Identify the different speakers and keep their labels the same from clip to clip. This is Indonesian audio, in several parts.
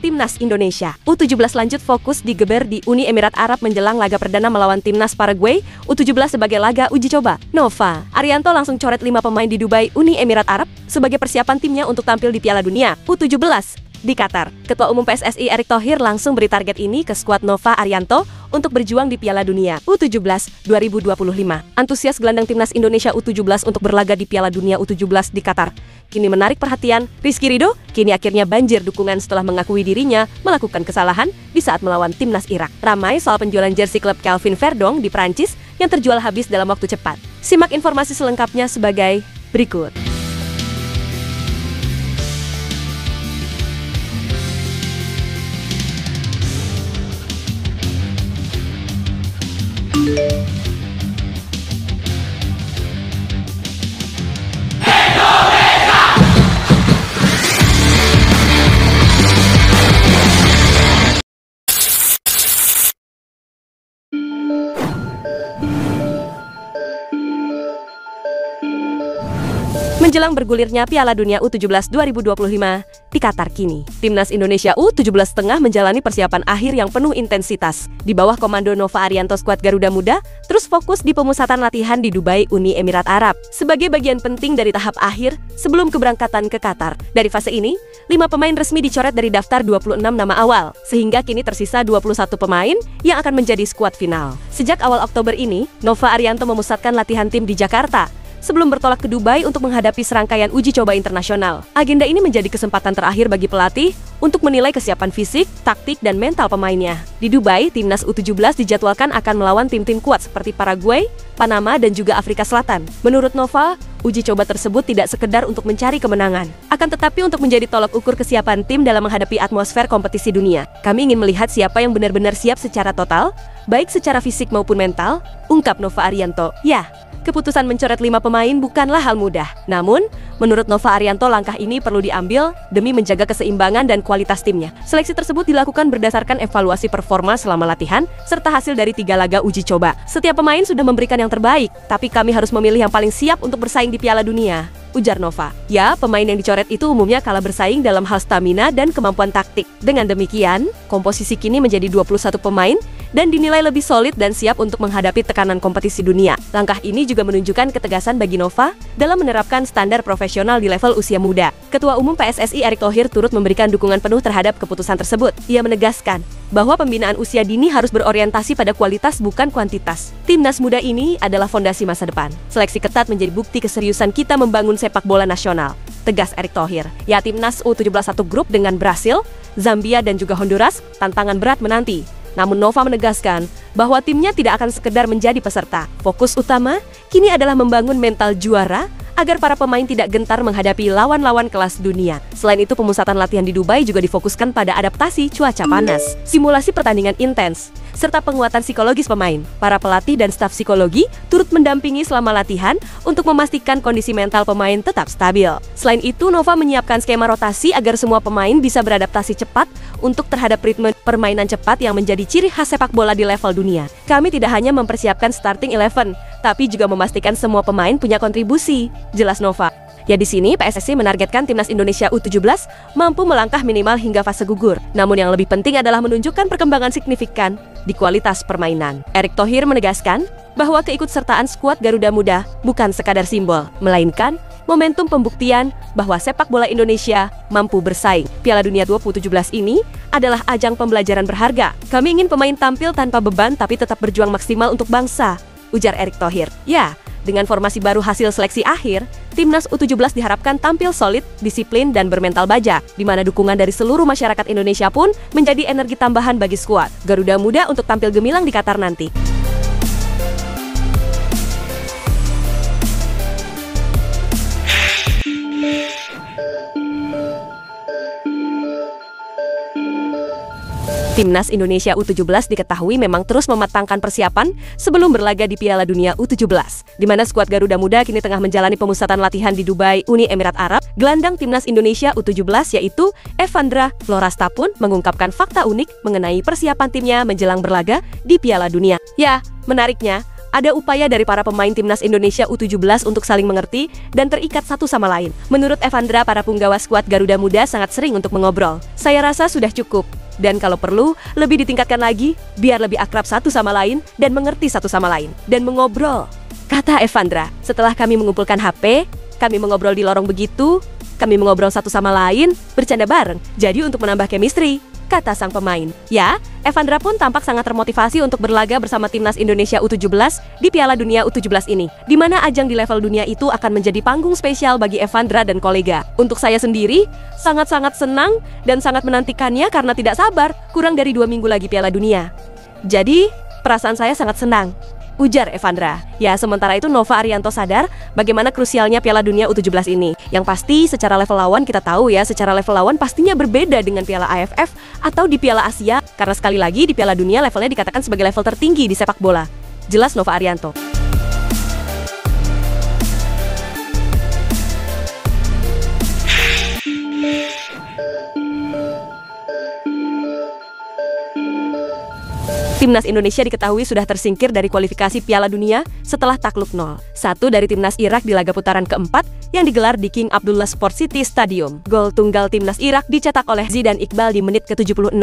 Speaker 1: Timnas Indonesia U17 lanjut fokus digeber di Uni Emirat Arab menjelang laga perdana melawan Timnas Paraguay U17 sebagai laga uji coba. Nova Arianto langsung coret 5 pemain di Dubai, Uni Emirat Arab sebagai persiapan timnya untuk tampil di Piala Dunia U17 di Qatar. Ketua Umum PSSI Erick Thohir langsung beri target ini ke skuad Nova Arianto untuk berjuang di Piala Dunia U17 2025. Antusias gelandang Timnas Indonesia U17 untuk berlaga di Piala Dunia U17 di Qatar kini menarik perhatian. Rizky Ridho kini akhirnya banjir dukungan setelah mengakui dirinya melakukan kesalahan di saat melawan Timnas Irak. Ramai soal penjualan jersey klub Calvin Verdong di Prancis yang terjual habis dalam waktu cepat. Simak informasi selengkapnya sebagai berikut. Menjelang bergulirnya Piala Dunia U17 2025 di Qatar kini, Timnas Indonesia U17 tengah menjalani persiapan akhir yang penuh intensitas. Di bawah komando Nova Arianto, skuad Garuda Muda terus fokus di pemusatan latihan di Dubai, Uni Emirat Arab sebagai bagian penting dari tahap akhir sebelum keberangkatan ke Qatar. Dari fase ini, 5 pemain resmi dicoret dari daftar 26 nama awal, sehingga kini tersisa 21 pemain yang akan menjadi skuad final. Sejak awal Oktober ini, Nova Arianto memusatkan latihan tim di Jakarta sebelum bertolak ke Dubai untuk menghadapi serangkaian uji coba internasional. Agenda ini menjadi kesempatan terakhir bagi pelatih untuk menilai kesiapan fisik, taktik, dan mental pemainnya. Di Dubai, Timnas U17 dijadwalkan akan melawan tim-tim kuat seperti Paraguay, Panama, dan juga Afrika Selatan. Menurut Nova, uji coba tersebut tidak sekedar untuk mencari kemenangan, akan tetapi untuk menjadi tolak ukur kesiapan tim dalam menghadapi atmosfer kompetisi dunia. Kami ingin melihat siapa yang benar-benar siap secara total, baik secara fisik maupun mental, ungkap Nova Arianto. Ya, keputusan mencoret 5 pemain bukanlah hal mudah. Namun, menurut Nova Arianto, langkah ini perlu diambil demi menjaga keseimbangan dan kualitas timnya. Seleksi tersebut dilakukan berdasarkan evaluasi performa selama latihan, serta hasil dari 3 laga uji coba. Setiap pemain sudah memberikan yang terbaik, tapi kami harus memilih yang paling siap untuk bersaing di Piala Dunia, ujar Nova. Ya, pemain yang dicoret itu umumnya kalah bersaing dalam hal stamina dan kemampuan taktik. Dengan demikian, komposisi kini menjadi 21 pemain dan dinilai lebih solid dan siap untuk menghadapi tekanan kompetisi dunia. Langkah ini juga menunjukkan ketegasan bagi Nova dalam menerapkan standar profesional di level usia muda. Ketua Umum PSSI Erick Thohir turut memberikan dukungan penuh terhadap keputusan tersebut. Ia menegaskan bahwa pembinaan usia dini harus berorientasi pada kualitas bukan kuantitas. Timnas muda ini adalah fondasi masa depan. Seleksi ketat menjadi bukti keseriusan kita membangun sepak bola nasional, tegas Erick Thohir. Ya, Timnas U17 satu grup dengan Brasil, Zambia, dan juga Honduras, tantangan berat menanti. Namun Nova menegaskan bahwa timnya tidak akan sekedar menjadi peserta. Fokus utama kini adalah membangun mental juara agar para pemain tidak gentar menghadapi lawan-lawan kelas dunia. Selain itu, pemusatan latihan di Dubai juga difokuskan pada adaptasi cuaca panas, simulasi pertandingan intens, serta penguatan psikologis pemain. Para pelatih dan staf psikologi turut mendampingi selama latihan untuk memastikan kondisi mental pemain tetap stabil. Selain itu, Nova menyiapkan skema rotasi agar semua pemain bisa beradaptasi cepat untuk terhadap ritme permainan cepat yang menjadi ciri khas sepak bola di level dunia. Kami tidak hanya mempersiapkan starting 11, tapi juga memastikan semua pemain punya kontribusi, jelas Nova. Ya, di sini PSSI menargetkan Timnas Indonesia U17 mampu melangkah minimal hingga fase gugur. Namun yang lebih penting adalah menunjukkan perkembangan signifikan di kualitas permainan. Erick Thohir menegaskan bahwa keikutsertaan skuad Garuda Muda bukan sekadar simbol, melainkan momentum pembuktian bahwa sepak bola Indonesia mampu bersaing. Piala Dunia 2017 ini adalah ajang pembelajaran berharga. Kami ingin pemain tampil tanpa beban tapi tetap berjuang maksimal untuk bangsa, ujar Erick Thohir. Ya, dengan formasi baru hasil seleksi akhir, Timnas U17 diharapkan tampil solid, disiplin, dan bermental baja, di mana dukungan dari seluruh masyarakat Indonesia pun menjadi energi tambahan bagi skuad Garuda Muda untuk tampil gemilang di Qatar nanti. Timnas Indonesia U17 diketahui memang terus mematangkan persiapan sebelum berlaga di Piala Dunia U17, di mana skuad Garuda Muda kini tengah menjalani pemusatan latihan di Dubai, Uni Emirat Arab. Gelandang Timnas Indonesia U17 yaitu Evandra Florasta pun mengungkapkan fakta unik mengenai persiapan timnya menjelang berlaga di Piala Dunia. Ya, menariknya, Ada upaya dari para pemain timnas Indonesia U17 untuk saling mengerti dan terikat satu sama lain. Menurut Evandra, para punggawa skuad Garuda Muda sangat sering untuk mengobrol. Saya rasa sudah cukup. Dan kalau perlu, lebih ditingkatkan lagi, biar lebih akrab satu sama lain dan mengerti satu sama lain. Dan mengobrol, kata Evandra. Setelah kami mengumpulkan HP, kami mengobrol di lorong begitu, kami mengobrol satu sama lain, bercanda bareng. Jadi untuk menambah chemistry, kata sang pemain. Ya, Evandra pun tampak sangat termotivasi untuk berlaga bersama timnas Indonesia U17 di Piala Dunia U17 ini, di mana ajang di level dunia itu akan menjadi panggung spesial bagi Evandra dan kolega. Untuk saya sendiri, sangat-sangat senang dan sangat menantikannya karena tidak sabar, kurang dari 2 minggu lagi Piala Dunia. Jadi, perasaan saya sangat senang, ujar Evandra. Ya, sementara itu Nova Arianto sadar bagaimana krusialnya Piala Dunia U17 ini. Yang pasti secara level lawan kita tahu ya, secara level lawan pastinya berbeda dengan Piala AFF atau di Piala Asia. Karena sekali lagi di Piala Dunia levelnya dikatakan sebagai level tertinggi di sepak bola. Jelas Nova Arianto. Timnas Indonesia diketahui sudah tersingkir dari kualifikasi Piala Dunia setelah takluk 0-1 dari timnas Irak di laga putaran keempat yang digelar di King Abdullah Sport City Stadium. Gol tunggal timnas Irak dicetak oleh Zidane Iqbal di menit ke-76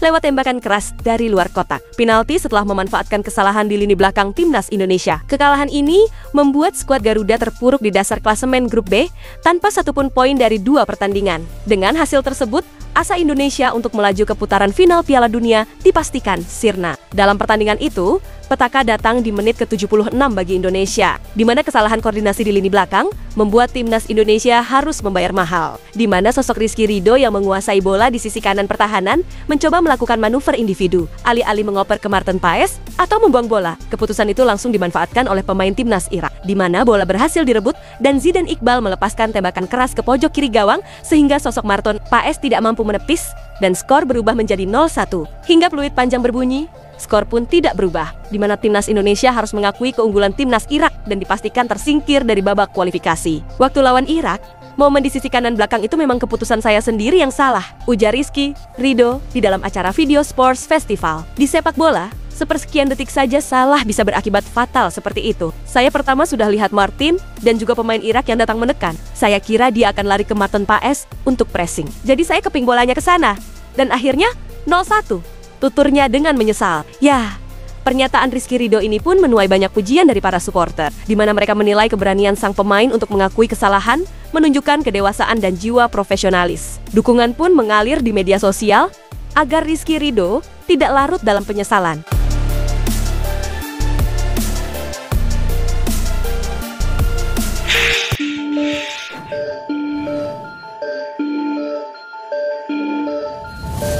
Speaker 1: lewat tembakan keras dari luar kotak. Penalti setelah memanfaatkan kesalahan di lini belakang timnas Indonesia. Kekalahan ini membuat skuad Garuda terpuruk di dasar klasemen grup B tanpa satupun poin dari 2 pertandingan. Dengan hasil tersebut, asa Indonesia untuk melaju ke putaran final Piala Dunia dipastikan sirna. Dalam pertandingan itu, petaka datang di menit ke-76 bagi Indonesia, di mana kesalahan koordinasi di lini belakang membuat timnas Indonesia harus membayar mahal. Di mana sosok Rizky Ridho yang menguasai bola di sisi kanan pertahanan mencoba melakukan manuver individu, alih-alih mengoper ke Martin Paes atau membuang bola. Keputusan itu langsung dimanfaatkan oleh pemain timnas Irak, di mana bola berhasil direbut dan Zidane Iqbal melepaskan tembakan keras ke pojok kiri gawang sehingga sosok Martin Paes tidak mampu menepis dan skor berubah menjadi 0-1. Hingga peluit panjang berbunyi, skor pun tidak berubah, di mana timnas Indonesia harus mengakui keunggulan timnas Irak dan dipastikan tersingkir dari babak kualifikasi. Waktu lawan Irak, momen di sisi kanan belakang itu memang keputusan saya sendiri yang salah, ujar Rizky Ridho di dalam acara Video Sports Festival. Di sepak bola, sepersekian detik saja salah bisa berakibat fatal seperti itu. Saya pertama sudah lihat Martin dan juga pemain Irak yang datang menekan. Saya kira dia akan lari ke Martin Paes untuk pressing. Jadi saya keping bolanya ke sana. Dan akhirnya 0-1. Tuturnya dengan menyesal. Ya, pernyataan Rizky Ridho ini pun menuai banyak pujian dari para supporter, di mana mereka menilai keberanian sang pemain untuk mengakui kesalahan, menunjukkan kedewasaan dan jiwa profesionalis. Dukungan pun mengalir di media sosial agar Rizky Ridho tidak larut dalam penyesalan.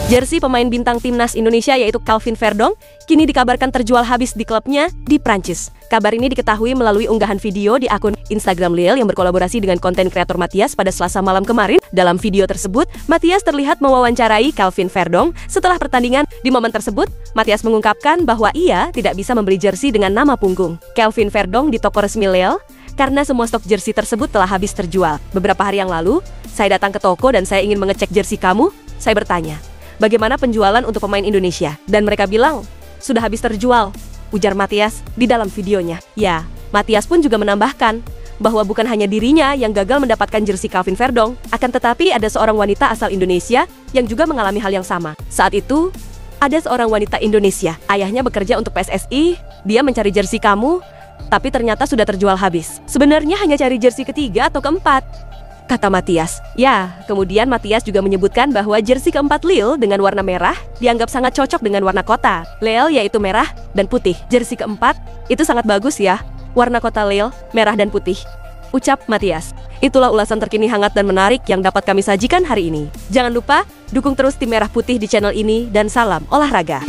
Speaker 1: Jersey pemain bintang timnas Indonesia yaitu Calvin Verdong kini dikabarkan terjual habis di klubnya di Prancis. Kabar ini diketahui melalui unggahan video di akun Instagram Lille yang berkolaborasi dengan konten kreator Matias pada Selasa malam kemarin. Dalam video tersebut, Matias terlihat mewawancarai Calvin Verdong setelah pertandingan. Di momen tersebut, Matias mengungkapkan bahwa ia tidak bisa membeli jersey dengan nama punggung Calvin Verdong di toko resmi Lille karena semua stok jersey tersebut telah habis terjual. Beberapa hari yang lalu, saya datang ke toko dan saya ingin mengecek jersey kamu. Saya bertanya, bagaimana penjualan untuk pemain Indonesia? Dan mereka bilang, sudah habis terjual, ujar Matias di dalam videonya. Ya, Matias pun juga menambahkan bahwa bukan hanya dirinya yang gagal mendapatkan jersey Calvin Verdong, akan tetapi ada seorang wanita asal Indonesia yang juga mengalami hal yang sama. Saat itu, ada seorang wanita Indonesia, ayahnya bekerja untuk PSSI, dia mencari jersey kamu, tapi ternyata sudah terjual habis. Sebenarnya hanya cari jersey ketiga atau keempat, kata Matias. Ya, kemudian Matias juga menyebutkan bahwa jersey keempat Lille dengan warna merah dianggap sangat cocok dengan warna kota Lille yaitu merah dan putih. Jersey keempat itu sangat bagus ya, warna kota Lille merah dan putih, ucap Matias. Itulah ulasan terkini hangat dan menarik yang dapat kami sajikan hari ini. Jangan lupa dukung terus tim Merah Putih di channel ini dan salam olahraga.